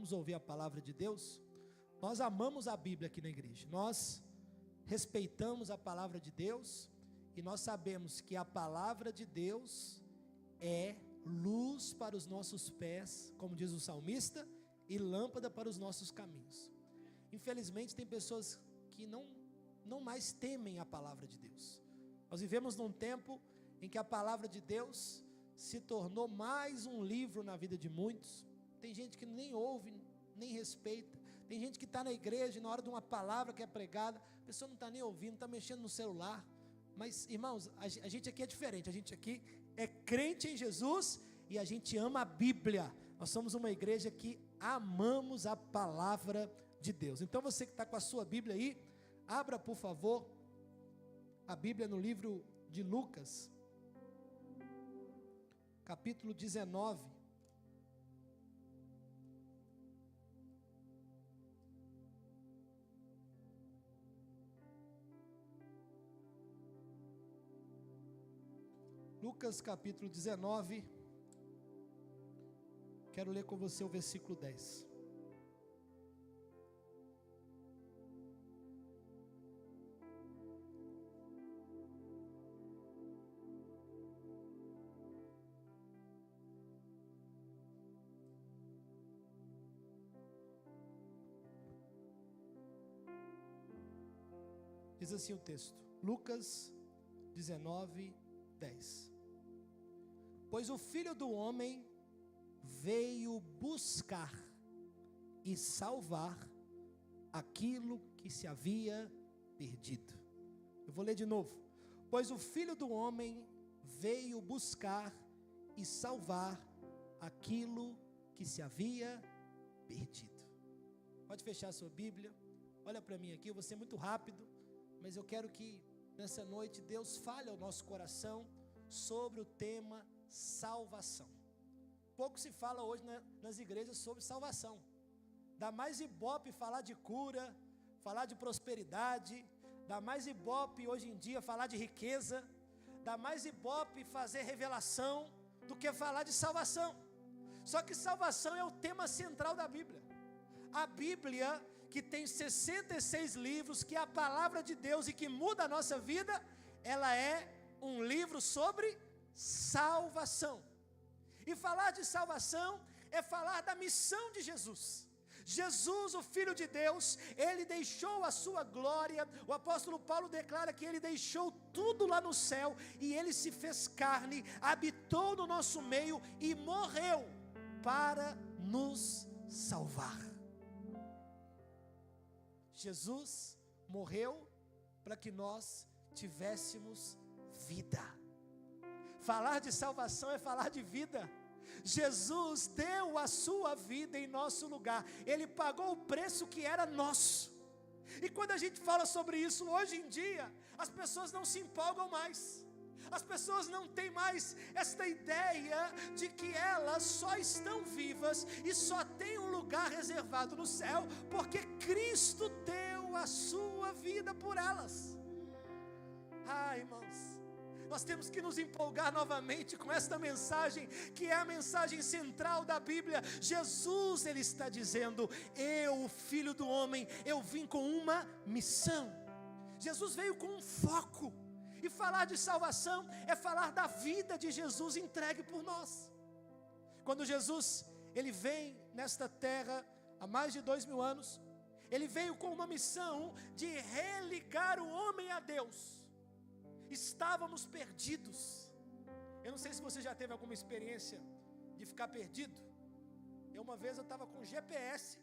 Vamos ouvir a palavra de Deus? Nós amamos a Bíblia aqui na igreja, nós respeitamos a palavra de Deus e nós sabemos que a palavra de Deus é luz para os nossos pés, como diz o salmista, e lâmpada para os nossos caminhos. Infelizmente tem pessoas que não mais temem a palavra de Deus. Nós vivemos num tempo em que a palavra de Deus se tornou mais um livro na vida de muitos. Tem gente que nem ouve, nem respeita. Tem gente que está na igreja e na hora de uma palavra que é pregada, a pessoa não está nem ouvindo, está mexendo no celular. Mas irmãos, a gente aqui é diferente, a gente aqui é crente em Jesus e a gente ama a Bíblia. Nós somos uma igreja que amamos a palavra de Deus. Então você que está com a sua Bíblia aí, abra por favor a Bíblia no livro de Lucas, capítulo 19. Lucas capítulo 19, quero ler com você o versículo 10. Diz assim o texto, Lucas 19, 10. Pois o Filho do Homem veio buscar e salvar aquilo que se havia perdido. Eu vou ler de novo. Pois o Filho do Homem veio buscar e salvar aquilo que se havia perdido. Pode fechar a sua Bíblia. Olha para mim aqui, eu vou ser muito rápido, mas eu quero que nessa noite Deus fale ao nosso coração sobre o tema salvação. Pouco se fala hoje nas igrejas sobre salvação. Dá mais ibope falar de cura, falar de prosperidade, dá mais ibope hoje em dia falar de riqueza, dá mais ibope fazer revelação do que falar de salvação. Só que salvação é o tema central da Bíblia. A Bíblia, que tem 66 livros, que é a palavra de Deus e que muda a nossa vida, ela é um livro sobre salvação. E falar de salvação é falar da missão de Jesus. Jesus, o Filho de Deus, ele deixou a sua glória. O apóstolo Paulo declara que ele deixou tudo lá no céu e ele se fez carne, habitou no nosso meio e morreu para nos salvar. Jesus morreu para que nós tivéssemos vida. Falar de salvação é falar de vida. Jesus deu a sua vida em nosso lugar. Ele pagou o preço que era nosso. E quando a gente fala sobre isso hoje em dia, as pessoas não se empolgam mais. As pessoas não têm mais esta ideia de que elas só estão vivas e só tem um lugar reservado no céu porque Cristo deu a sua vida por elas. Irmãos, nós temos que nos empolgar novamente com esta mensagem, que é a mensagem central da Bíblia. Jesus, ele está dizendo, eu, o Filho do Homem, eu vim com uma missão. Jesus veio com um foco. E falar de salvação é falar da vida de Jesus entregue por nós. Quando Jesus, ele vem nesta terra há mais de 2000 anos, ele veio com uma missão de religar o homem a Deus. Estávamos perdidos. Eu não sei se você já teve alguma experiência de ficar perdido. Uma vez eu estava com GPS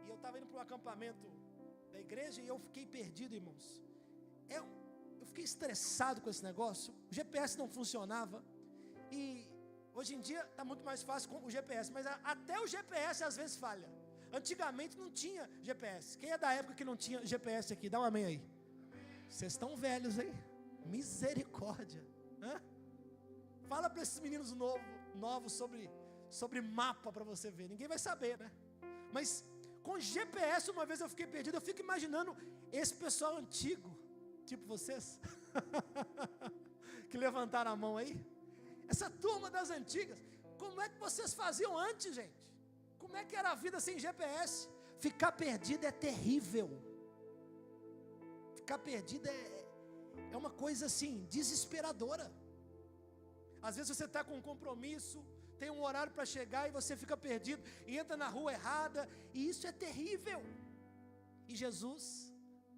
e eu estava indo para um acampamento da igreja e eu fiquei perdido, irmãos. Eu fiquei estressado com esse negócio. O GPS não funcionava. E hoje em dia está muito mais fácil com o GPS, mas até o GPS às vezes falha. Antigamente não tinha GPS. Quem é da época que não tinha GPS aqui? Dá um amém aí. Vocês estão velhos, hein? Misericórdia. Fala para esses meninos novos sobre mapa para você ver. Ninguém vai saber, né? Mas com GPS uma vez eu fiquei perdido. Eu fico imaginando esse pessoal antigo, tipo vocês, que levantaram a mão aí. Essa turma das antigas. Como é que vocês faziam antes, gente? Como é que era a vida sem GPS? Ficar perdido é terrível. Ficar perdido é uma coisa assim, desesperadora. Às vezes você está com um compromisso, tem um horário para chegar e você fica perdido, e entra na rua errada, e isso é terrível. E Jesus,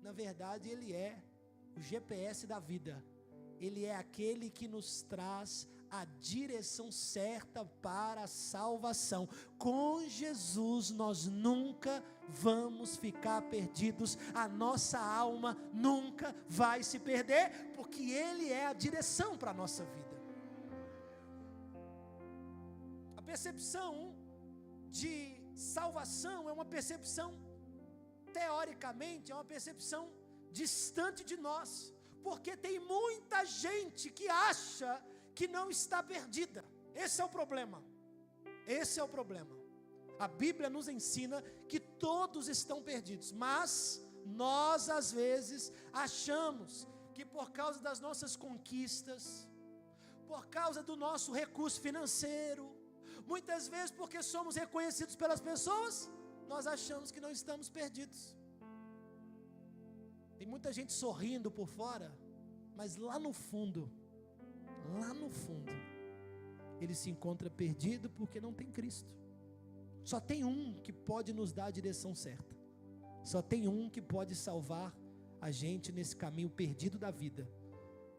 na verdade, Ele é o GPS da vida. Ele é aquele que nos traz a direção certa para a salvação. Com Jesus nós nunca vamos ficar perdidos, a nossa alma nunca vai se perder, porque Ele é a direção para a nossa vida. A percepção de salvação é uma percepção, teoricamente, é uma percepção distante de nós, porque tem muita gente que acha que não está perdida. Esse é o problema. Esse é o problema. A Bíblia nos ensina que todos estão perdidos, mas nós às vezes achamos que por causa das nossas conquistas, por causa do nosso recurso financeiro, muitas vezes porque somos reconhecidos pelas pessoas, nós achamos que não estamos perdidos. Tem muita gente sorrindo por fora, mas lá no fundo, ele se encontra perdido porque não tem Cristo. Só tem um que pode nos dar a direção certa. Só tem um que pode salvar a gente nesse caminho perdido da vida.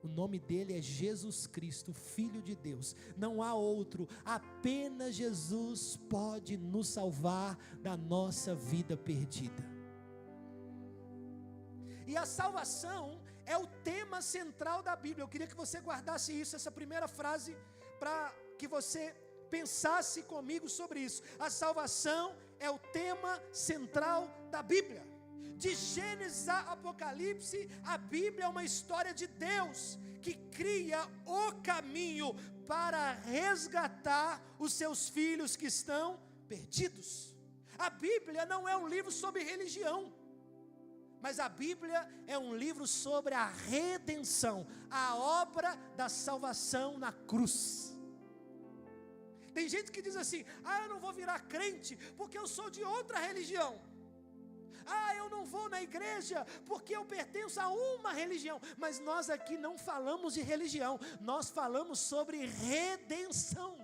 O nome dele é Jesus Cristo, Filho de Deus. Não há outro, apenas Jesus pode nos salvar da nossa vida perdida. E a salvação é o tema central da Bíblia. Eu queria que você guardasse isso, essa primeira frase, para que você pensasse comigo sobre isso. A salvação é o tema central da Bíblia. De Gênesis a Apocalipse, a Bíblia é uma história de Deus que cria o caminho para resgatar os seus filhos que estão perdidos. A Bíblia não é um livro sobre religião, mas a Bíblia é um livro sobre a redenção, a obra da salvação na cruz. Tem gente que diz assim: eu não vou virar crente porque eu sou de outra religião. Eu não vou na igreja porque eu pertenço a uma religião. Mas nós aqui não falamos de religião, nós falamos sobre redenção.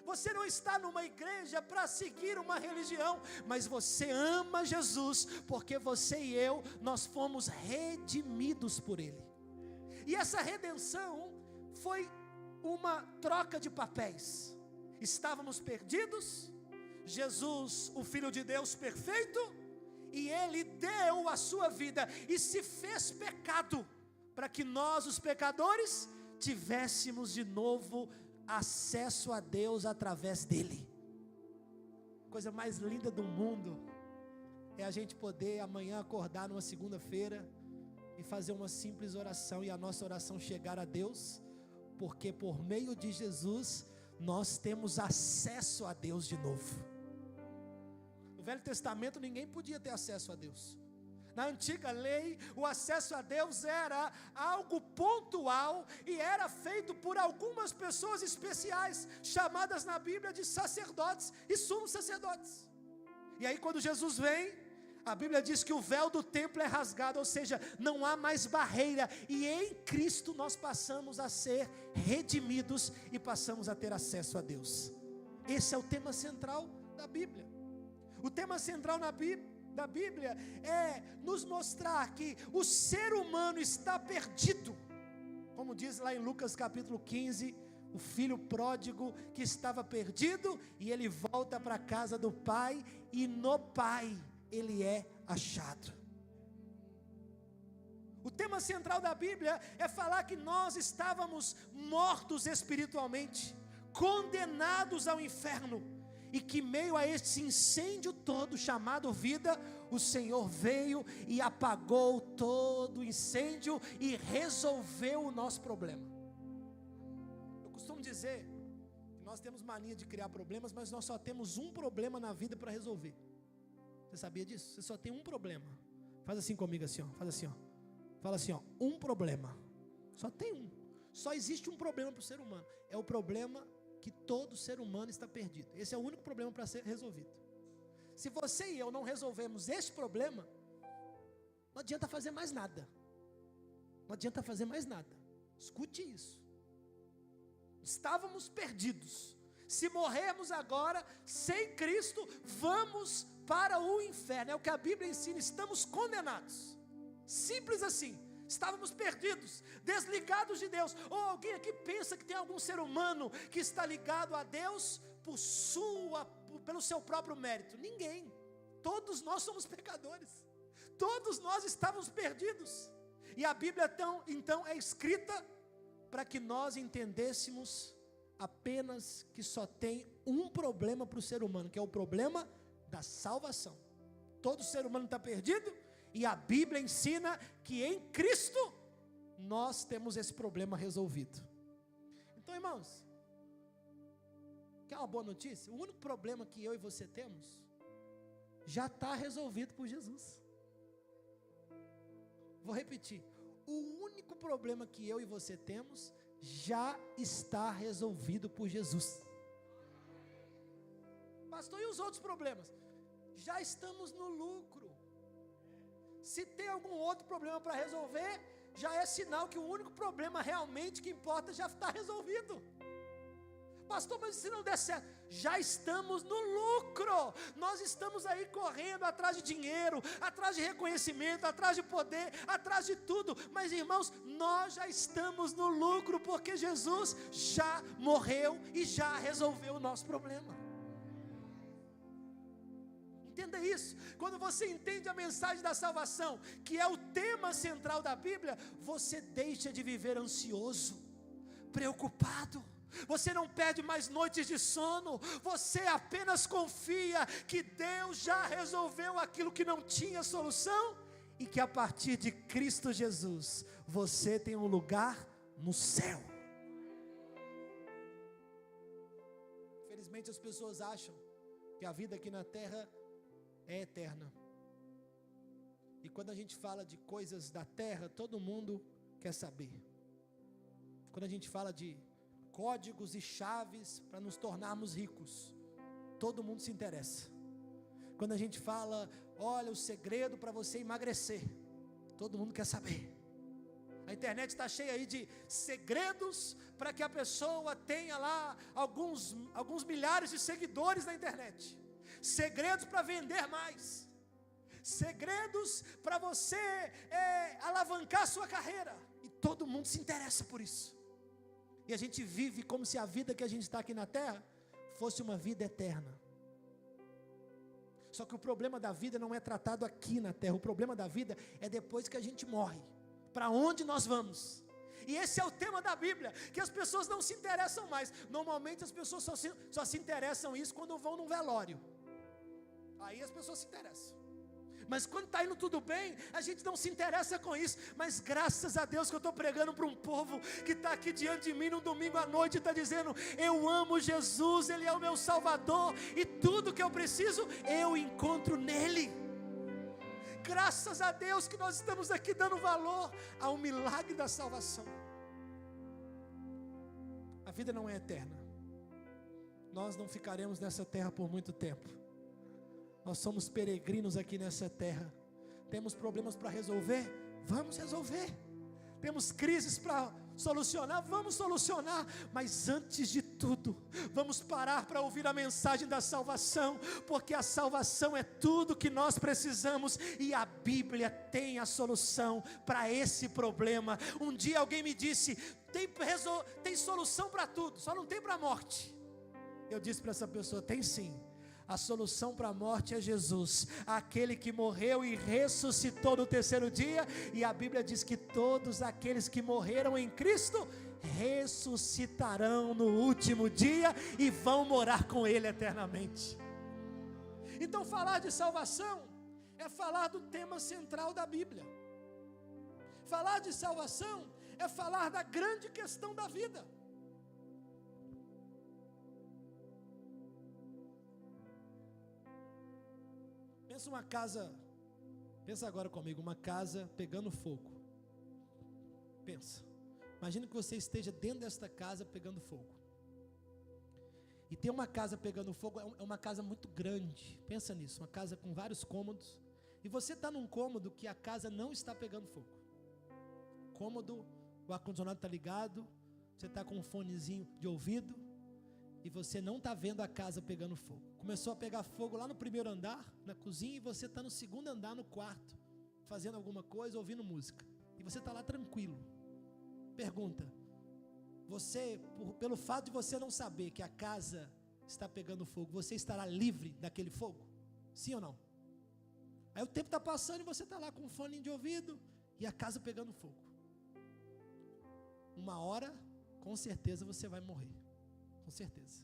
Você não está numa igreja para seguir uma religião, mas você ama Jesus, porque você e eu, nós fomos redimidos por Ele. E essa redenção foi uma troca de papéis. Estávamos perdidos, Jesus, o Filho de Deus perfeito, e Ele deu a sua vida e se fez pecado, para que nós, os pecadores, tivéssemos de novo acesso a Deus através dele. Coisa mais linda do mundo é a gente poder amanhã acordar numa segunda-feira e fazer uma simples oração, e a nossa oração chegar a Deus, porque por meio de Jesus nós temos acesso a Deus de novo. No Velho Testamento ninguém podia ter acesso a Deus. Na antiga lei, o acesso a Deus era algo pontual e era feito por algumas pessoas especiais, chamadas na Bíblia de sacerdotes e sumos sacerdotes. E aí quando Jesus vem, a Bíblia diz que o véu do templo é rasgado, ou seja, não há mais barreira, e em Cristo nós passamos a ser redimidos e passamos a ter acesso a Deus. Esse é o tema central da Bíblia. O tema central da Bíblia é nos mostrar que o ser humano está perdido, como diz lá em Lucas capítulo 15, o filho pródigo que estava perdido, e ele volta para a casa do pai, e no pai ele é achado. O tema central da Bíblia é falar que nós estávamos mortos espiritualmente, condenados ao inferno, e que meio a este incêndio todo chamado vida, o Senhor veio e apagou todo o incêndio e resolveu o nosso problema. Eu costumo dizer que nós temos mania de criar problemas, mas nós só temos um problema na vida para resolver. Você sabia disso? Você só tem um problema. Faz assim comigo, assim, ó. Faz assim, ó. Fala assim, ó. Um problema. Só tem um. Só existe um problema para o ser humano. É o problema que todo ser humano está perdido. Esse é o único problema para ser resolvido. Se você e eu não resolvemos este problema, não adianta fazer mais nada. Não adianta fazer mais nada. Escute isso. Estávamos perdidos. Se morrermos agora sem Cristo, vamos para o inferno. É o que a Bíblia ensina, estamos condenados. Simples assim. Estávamos perdidos, desligados de Deus. Ou alguém aqui pensa que tem algum ser humano que está ligado a Deus pelo seu próprio mérito? Ninguém. Todos nós somos pecadores. Todos nós estávamos perdidos. E a Bíblia então é escrita para que nós entendêssemos apenas que só tem um problema para o ser humano, que é o problema da salvação. Todo ser humano está perdido, e a Bíblia ensina que em Cristo nós temos esse problema resolvido. Então, irmãos, quer uma boa notícia? O único problema que eu e você temos já está resolvido por Jesus. Vou repetir. O único problema que eu e você temos já está resolvido por Jesus. Pastor, e os outros problemas? Já estamos no lucro. Se tem algum outro problema para resolver, já é sinal que o único problema realmente que importa já está resolvido. Pastor, mas se não der certo, já estamos no lucro. Nós estamos aí correndo atrás de dinheiro, atrás de reconhecimento, atrás de poder, atrás de tudo. Mas irmãos, nós já estamos no lucro, porque Jesus já morreu e já resolveu o nosso problema. Entenda isso. Quando você entende a mensagem da salvação, que é o tema central da Bíblia, você deixa de viver ansioso, preocupado. Você não perde mais noites de sono. Você apenas confia que Deus já resolveu aquilo que não tinha solução, e que a partir de Cristo Jesus você tem um lugar no céu. Infelizmente as pessoas acham que a vida aqui na terra é eterna. E quando a gente fala de coisas da terra, todo mundo quer saber. Quando a gente fala de códigos e chaves para nos tornarmos ricos, todo mundo se interessa. Quando a gente fala, olha, o segredo para você emagrecer, todo mundo quer saber. A internet está cheia aí de segredos para que a pessoa tenha lá alguns milhares de seguidores na internet. Segredos para vender mais. Segredos para você alavancar a sua carreira. E todo mundo se interessa por isso. E a gente vive como se a vida que a gente está aqui na terra fosse uma vida eterna. Só que o problema da vida não é tratado aqui na terra. O problema da vida é depois que a gente morre. Para onde nós vamos? E esse é o tema da Bíblia, que as pessoas não se interessam mais. Normalmente as pessoas só se interessam isso quando vão num velório. Aí as pessoas se interessam. Mas quando está indo tudo bem, a gente não se interessa com isso. Mas graças a Deus que eu estou pregando para um povo que está aqui diante de mim no domingo à noite, e está dizendo, eu amo Jesus, Ele é o meu Salvador, e tudo que eu preciso, eu encontro nele. Graças a Deus que nós estamos aqui dando valor ao milagre da salvação. A vida não é eterna. Nós não ficaremos nessa terra por muito tempo. Nós somos peregrinos aqui nessa terra. Temos problemas para resolver? Vamos resolver. Temos crises para solucionar? Vamos solucionar. Mas antes de tudo, vamos parar para ouvir a mensagem da salvação, porque a salvação é tudo que nós precisamos, e a Bíblia tem a solução para esse problema. Um dia alguém me disse, tem solução para tudo, só não tem para a morte. Eu disse para essa pessoa, tem sim. A solução para a morte é Jesus, aquele que morreu e ressuscitou no terceiro dia, e a Bíblia diz que todos aqueles que morreram em Cristo ressuscitarão no último dia e vão morar com Ele eternamente. Então falar de salvação é falar do tema central da Bíblia. Falar de salvação é falar da grande questão da vida. Pensa agora comigo, uma casa pegando fogo. Pensa, imagina que você esteja dentro desta casa pegando fogo. E ter uma casa pegando fogo é uma casa muito grande. Pensa nisso, uma casa com vários cômodos. E você está num cômodo que a casa não está pegando fogo. Cômodo, o ar-condicionado está ligado, você está com um fonezinho de ouvido e você não está vendo a casa pegando fogo. Começou a pegar fogo lá no primeiro andar, na cozinha, e você está no segundo andar, no quarto, fazendo alguma coisa, ouvindo música. E você está lá tranquilo. Pergunta: você, pelo fato de você não saber que a casa está pegando fogo, você estará livre daquele fogo? Sim ou não? Aí o tempo está passando e você está lá com um fone de ouvido e a casa pegando fogo. Uma hora, com certeza você vai morrer. Com certeza.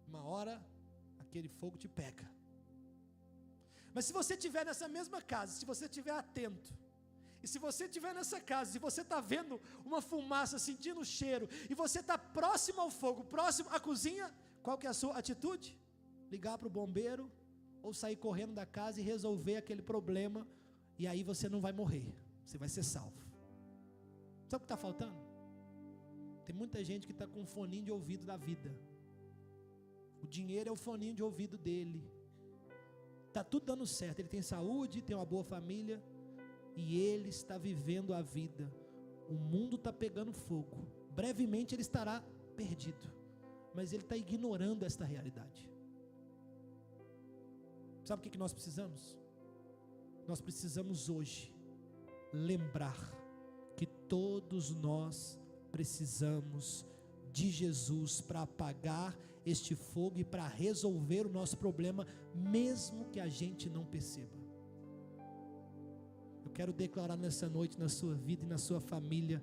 Uma hora, aquele fogo te pega. Mas se você estiver nessa mesma casa, se você estiver atento, e se você estiver nessa casa, se você está vendo uma fumaça, sentindo o cheiro, e você está próximo ao fogo, próximo à cozinha, qual que é a sua atitude? Ligar para o bombeiro, ou sair correndo da casa e resolver aquele problema, e aí você não vai morrer, você vai ser salvo. Sabe o que está faltando? Tem muita gente que está com um foninho de ouvido da vida. O dinheiro é o foninho de ouvido dele. Está tudo dando certo, ele tem saúde, tem uma boa família, e ele está vivendo a vida. O mundo está pegando fogo. Brevemente ele estará perdido, mas ele está ignorando esta realidade. Sabe o que nós precisamos? Nós precisamos hoje lembrar que todos nós precisamos de Jesus para apagar este fogo e para resolver o nosso problema, mesmo que a gente não perceba. Eu quero declarar nessa noite, na sua vida e na sua família,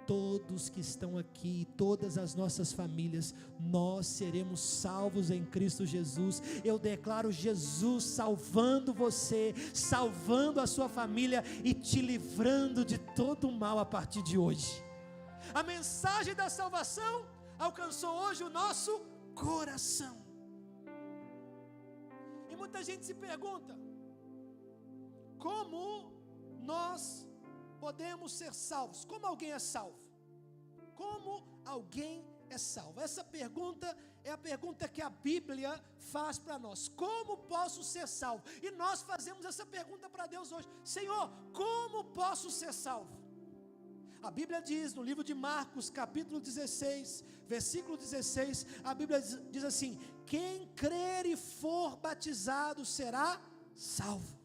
todos que estão aqui, todas as nossas famílias, nós seremos salvos em Cristo Jesus. Eu declaro Jesus salvando você, salvando a sua família e te livrando de todo o mal a partir de hoje. A mensagem da salvação alcançou hoje o nosso coração. E muita gente se pergunta: como nós podemos ser salvos? Como alguém é salvo? Como alguém é salvo? Essa pergunta é a pergunta que a Bíblia faz para nós. Como posso ser salvo? E nós fazemos essa pergunta para Deus hoje: Senhor, como posso ser salvo? A Bíblia diz no livro de Marcos, capítulo 16, versículo 16, a Bíblia diz assim: quem crer e for batizado será salvo.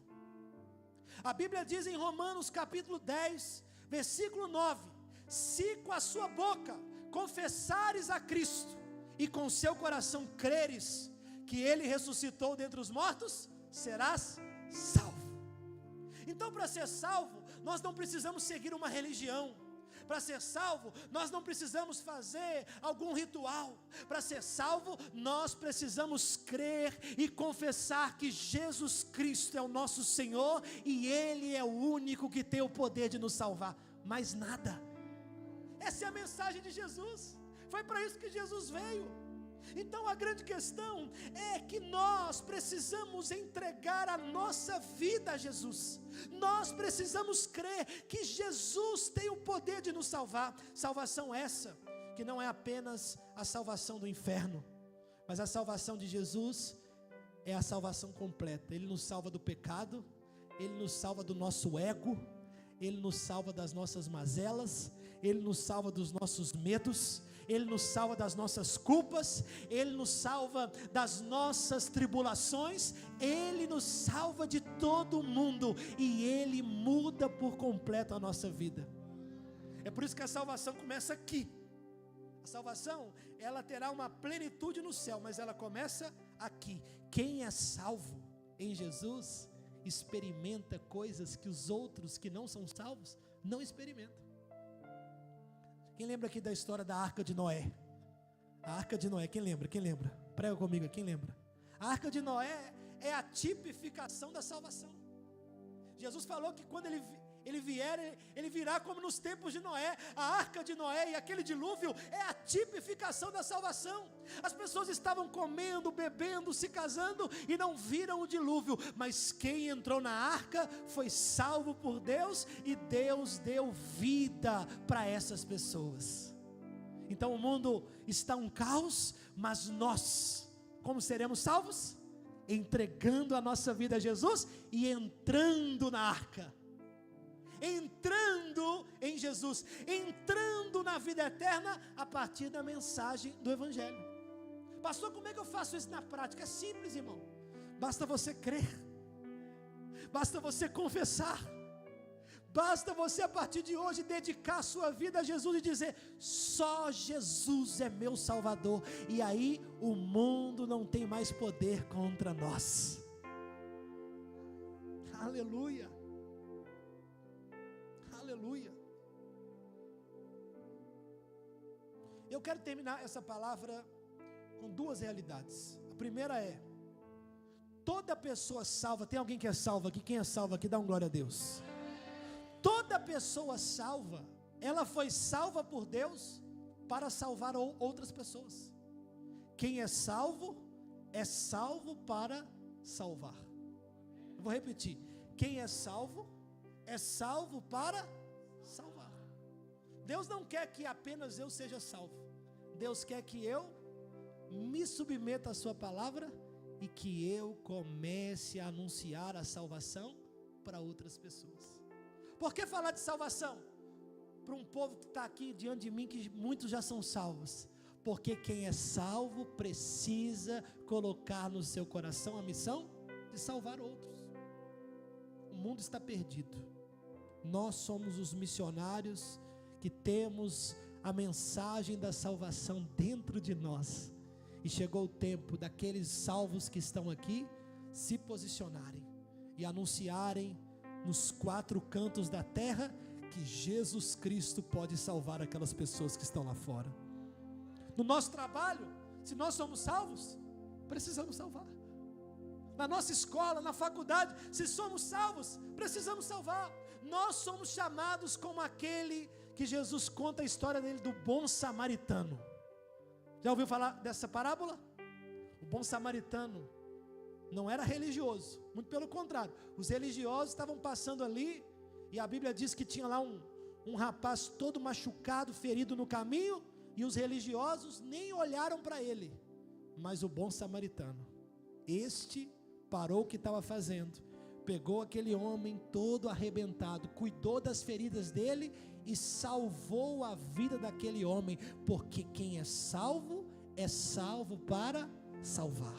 A Bíblia diz em Romanos capítulo 10, versículo 9: se com a sua boca confessares a Cristo e com seu coração creres que Ele ressuscitou dentre os mortos, serás salvo. Então, para ser salvo, nós não precisamos seguir uma religião. Para ser salvo, nós não precisamos fazer algum ritual. Para ser salvo, nós precisamos crer e confessar que Jesus Cristo é o nosso Senhor e Ele é o único que tem o poder de nos salvar. Mais nada. Essa é a mensagem de Jesus. Foi para isso que Jesus veio. Então a grande questão é que nós precisamos entregar a nossa vida a Jesus. Nós precisamos crer que Jesus tem o poder de nos salvar. Salvação essa que não é apenas a salvação do inferno, mas a salvação de Jesus é a salvação completa. Ele nos salva do pecado, Ele nos salva do nosso ego, Ele nos salva das nossas mazelas, Ele nos salva dos nossos medos, Ele nos salva das nossas culpas, Ele nos salva das nossas tribulações, Ele nos salva de todo mundo e Ele muda por completo a nossa vida. É por isso que a salvação começa aqui. A salvação, ela terá uma plenitude no céu, mas ela começa aqui. Quem é salvo em Jesus experimenta coisas que os outros que não são salvos não experimentam. Quem lembra aqui da história da Arca de Noé? A Arca de Noé, quem lembra? Quem lembra? Prega comigo, quem lembra? A Arca de Noé é a tipificação da salvação. Jesus falou que quando ele vier, ele virá como nos tempos de Noé. A Arca de Noé e aquele dilúvio é a tipificação da salvação. As pessoas estavam comendo, bebendo, se casando e não viram o dilúvio, mas quem entrou na arca foi salvo por Deus e Deus deu vida para essas pessoas. Então o mundo está um caos, mas nós, como seremos salvos? Entregando a nossa vida a Jesus e entrando na arca, entrando em Jesus, entrando na vida eterna a partir da mensagem do Evangelho. Pastor, como é que eu faço isso na prática? É simples, irmão. Basta você crer, basta você confessar, basta você a partir de hoje dedicar a sua vida a Jesus e dizer: só Jesus é meu Salvador, e aí o mundo não tem mais poder contra nós. Aleluia, aleluia. Eu quero terminar essa palavra com duas realidades. A primeira é: toda pessoa salva, tem alguém que é salvo aqui? Quem é salvo aqui, dá um glória a Deus. Toda pessoa salva, ela foi salva por Deus para salvar outras pessoas. Quem é salvo para salvar. Eu vou repetir: quem é salvo para salvar. Deus não quer que apenas eu seja salvo. Deus quer que eu me submeta à sua palavra e que eu comece a anunciar a salvação para outras pessoas. Por que falar de salvação para um povo que está aqui diante de mim, que muitos já são salvos? Porque quem é salvo precisa colocar no seu coração a missão de salvar outros. O mundo está perdido. Nós somos os missionários que temos a mensagem da salvação dentro de nós. E chegou o tempo daqueles salvos que estão aqui se posicionarem e anunciarem nos quatro cantos da terra que Jesus Cristo pode salvar aquelas pessoas que estão lá fora. No nosso trabalho, se nós somos salvos, precisamos salvar. Na nossa escola, na faculdade, se somos salvos, precisamos salvar. Nós somos chamados como aquele que Jesus conta a história dele, do bom samaritano. Já ouviu falar dessa parábola? O bom samaritano não era religioso, muito pelo contrário. Os religiosos estavam passando ali, e a Bíblia diz que tinha lá um rapaz todo machucado, ferido no caminho, e os religiosos nem olharam para ele. Mas o bom samaritano, este parou o que estava fazendo, pegou aquele homem todo arrebentado, cuidou das feridas dele e salvou a vida daquele homem, porque quem é salvo para salvar.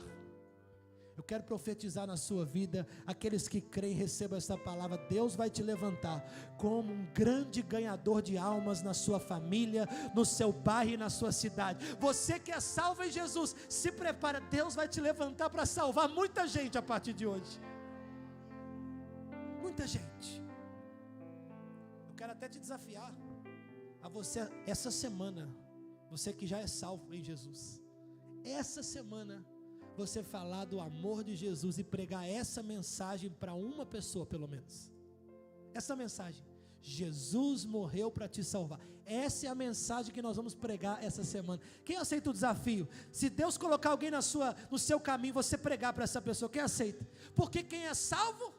Eu quero profetizar na sua vida, aqueles que creem, recebam essa palavra. Deus vai te levantar como um grande ganhador de almas na sua família, no seu bairro e na sua cidade. Você que é salvo em Jesus, se prepara, Deus vai te levantar para salvar muita gente a partir de hoje. Muita gente. Eu quero até te desafiar a você, essa semana, você que já é salvo em Jesus, essa semana, você falar do amor de Jesus e pregar essa mensagem para uma pessoa pelo menos. Essa mensagem: Jesus morreu para te salvar. Essa é a mensagem que nós vamos pregar essa semana. Quem aceita o desafio? Se Deus colocar alguém no seu caminho, você pregar para essa pessoa, quem aceita? Porque quem é salvo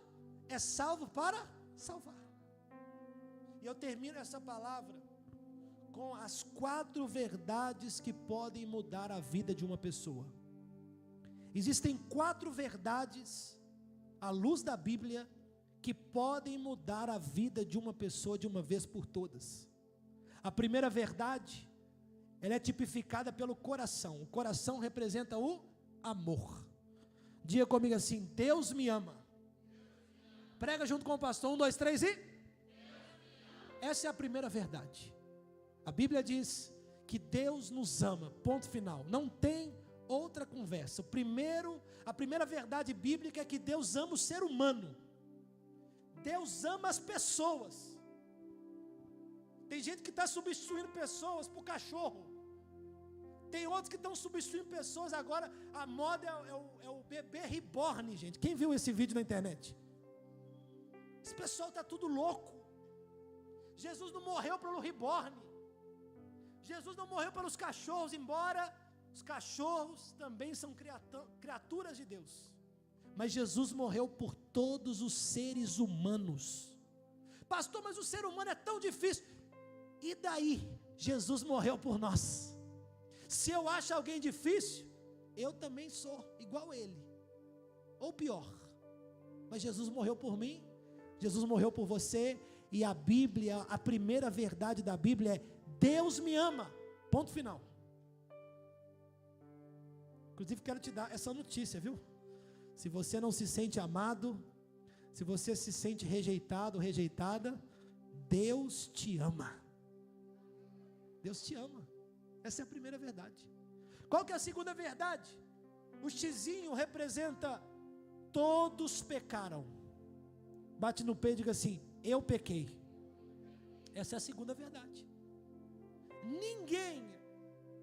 para salvar. E eu termino essa palavra com as 4 verdades que podem mudar a vida de uma pessoa. Existem 4 verdades, à luz da Bíblia, que podem mudar a vida de uma pessoa de uma vez por todas. A primeira verdade, ela é tipificada pelo coração. O coração representa o amor. Diga comigo assim: Deus me ama. Prega junto com o pastor, 1, 2, 3 e... Essa é a primeira verdade. A Bíblia diz que Deus nos ama, ponto final. Não tem outra conversa. A primeira verdade bíblica é que Deus ama o ser humano. Deus ama as pessoas. Tem gente que está substituindo pessoas por cachorro. Tem outros que estão substituindo pessoas agora. A moda é o bebê reborn, gente. Quem viu esse vídeo na internet? Esse pessoal está tudo louco. Jesus não morreu pelo reborn. Jesus não morreu pelos cachorros, embora os cachorros também são criaturas de Deus. Mas Jesus morreu por todos os seres humanos. Pastor, mas o ser humano é tão difícil. E daí? Jesus morreu por nós. Se eu acho alguém difícil, eu também sou igual a ele, ou pior. Mas Jesus morreu por mim, Jesus morreu por você, e a Bíblia, a primeira verdade da Bíblia é: Deus me ama, ponto final. Inclusive quero te dar essa notícia, viu? Se você não se sente amado, se você se sente rejeitado, rejeitada, Deus te ama. Deus te ama. Essa é a primeira verdade. Qual que é a segunda verdade? O xizinho representa: todos pecaram. Bate no peito e diga assim: eu pequei. Essa é a segunda verdade. Ninguém,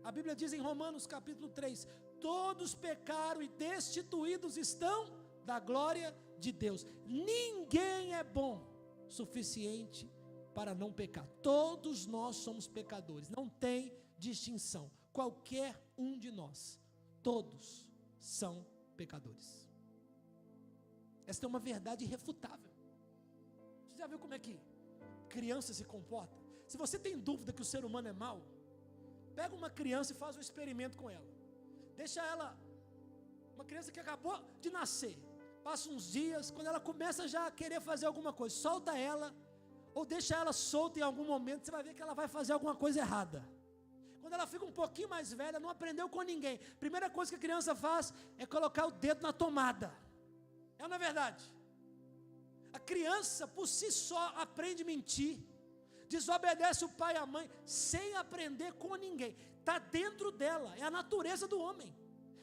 a Bíblia diz em Romanos capítulo 3, todos pecaram e destituídos estão da glória de Deus. Ninguém é bom o suficiente para não pecar. Todos nós somos pecadores, não tem distinção. Qualquer um de nós, todos são pecadores. Esta é uma verdade irrefutável. Você já viu como é que criança se comporta? Se você tem dúvida que o ser humano é mau, pega uma criança e faz um experimento com ela. Deixa ela, uma criança que acabou de nascer, passa uns dias, quando ela começa já a querer fazer alguma coisa, solta ela, ou deixa ela solta em algum momento, você vai ver que ela vai fazer alguma coisa errada. Quando ela fica um pouquinho mais velha, não aprendeu com ninguém, primeira coisa que a criança faz é colocar o dedo na tomada. É na verdade. A criança por si só aprende a mentir, desobedece o pai e a mãe, sem aprender com ninguém. Está dentro dela, é a natureza do homem.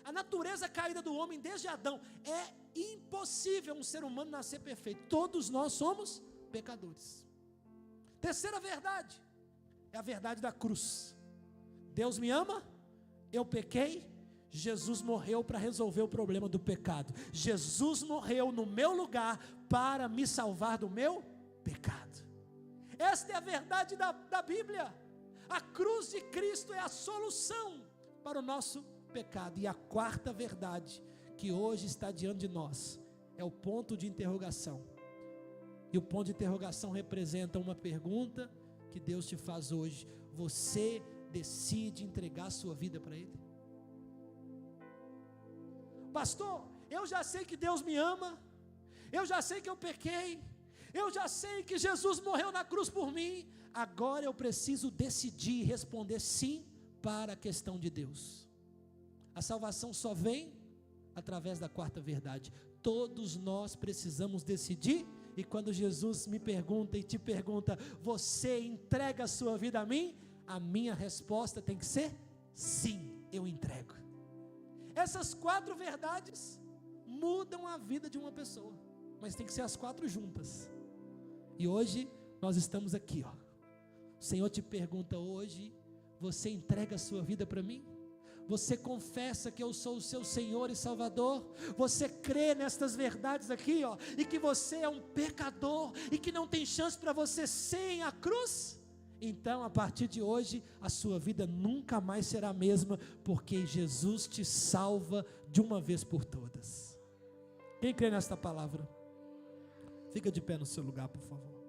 A natureza caída do homem desde Adão. É impossível um ser humano nascer perfeito. Todos nós somos pecadores. Terceira verdade, é a verdade da cruz. Deus me ama, eu pequei, Jesus morreu para resolver o problema do pecado. Jesus morreu no meu lugar para me salvar do meu pecado. Esta é a verdade da Bíblia. A cruz de Cristo é a solução para o nosso pecado. E a quarta verdade que hoje está diante de nós é o ponto de interrogação. E o ponto de interrogação representa uma pergunta que Deus te faz hoje: você decide entregar a sua vida para Ele? Pastor, eu já sei que Deus me ama, eu já sei que eu pequei, eu já sei que Jesus morreu na cruz por mim, agora eu preciso decidir e responder sim para a questão de Deus. A salvação só vem através da quarta verdade. Todos nós precisamos decidir, e quando Jesus me pergunta e te pergunta: você entrega a sua vida a mim? A minha resposta tem que ser: sim, eu entrego. Essas quatro verdades mudam a vida de uma pessoa, mas tem que ser as quatro juntas. E hoje nós estamos aqui, ó. O Senhor te pergunta hoje: você entrega a sua vida para mim? Você confessa que eu sou o seu Senhor e Salvador? Você crê nestas verdades aqui, ó, e que você é um pecador e que não tem chance para você sem a cruz? Então, a partir de hoje, a sua vida nunca mais será a mesma, porque Jesus te salva de uma vez por todas. Quem crê nesta palavra? Fica de pé no seu lugar, por favor.